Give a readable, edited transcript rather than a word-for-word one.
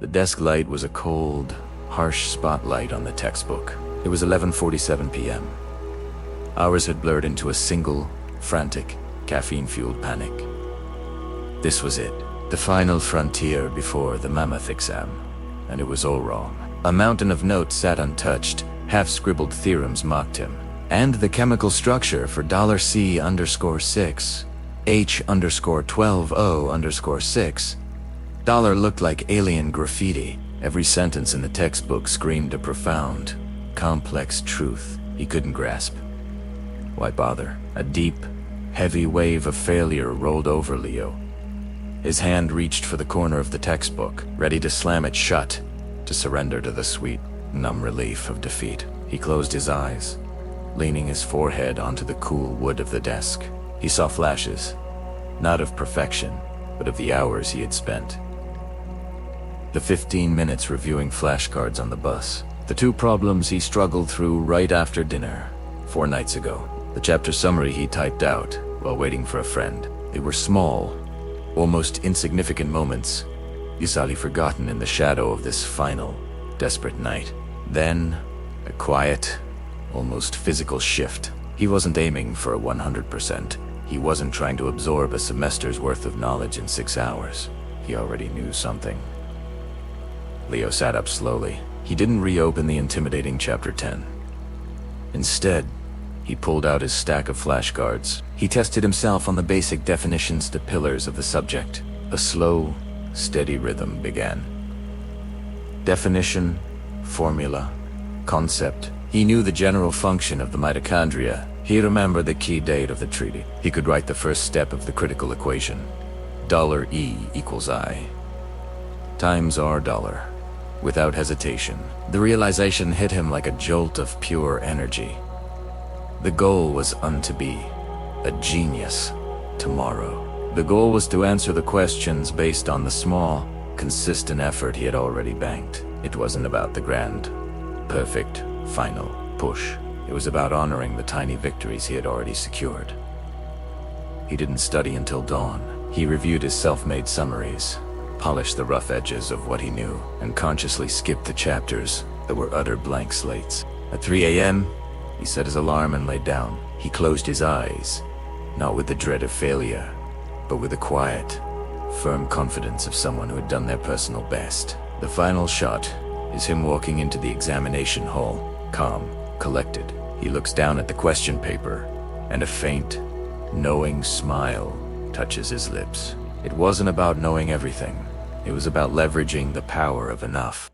The desk light was a cold, harsh spotlight on the textbook. It was 11:47 p.m. Hours had blurred into a single, frantic, caffeine-fueled panic. This was it, the final frontier before the mammoth exam, and it was all wrong. A mountain of notes sat untouched, half-scribbled theorems mocked him, and the chemical structure for $C_6, H_120_6, dollar looked like alien graffiti. Every sentence in the textbook screamed a profound, complex truth he couldn't grasp. Why bother? A deep, heavy wave of failure rolled over Leo. His hand reached for the corner of the textbook, ready to slam it shut, to surrender to the sweet, numb relief of defeat. He closed his eyes, leaning his forehead onto the cool wood of the desk. He saw flashes, not of perfection, but of the hours he had spent. The 15 minutes reviewing flashcards on the bus. The 2 problems he struggled through right after dinner, 4 nights ago. The chapter summary he typed out while waiting for a friend. They were small, almost insignificant moments, easily forgotten in the shadow of this final, desperate night. Then, a quiet, almost physical shift. He wasn't aiming for a 100%. He wasn't trying to absorb a semester's worth of knowledge in 6 hours. He already knew something. Leo sat up slowly. He didn't reopen the intimidating chapter 10. Instead, he pulled out his stack of flashcards. He tested himself on the basic definitions to pillars of the subject. A slow, steady rhythm began. Definition, formula, concept. He knew the general function of the mitochondria. He remembered the key date of the treaty. He could write the first step of the critical equation. $E = I times $R. Without hesitation, the realization hit him like a jolt of pure energy. The goal was to be a genius tomorrow. The goal was to answer the questions based on the small, consistent effort he had already banked. It wasn't about the grand, perfect, final push. It was about honoring the tiny victories he had already secured. He didn't study until dawn. He reviewed his self-made summaries, polished the rough edges of what he knew, and consciously skipped the chapters that were utter blank slates. At 3 a.m., he set his alarm and lay down. He closed his eyes, not with the dread of failure, but with the quiet, firm confidence of someone who had done their personal best. The final shot is him walking into the examination hall, calm, collected. He looks down at the question paper, and a faint, knowing smile touches his lips. It wasn't about knowing everything. It was about leveraging the power of enough.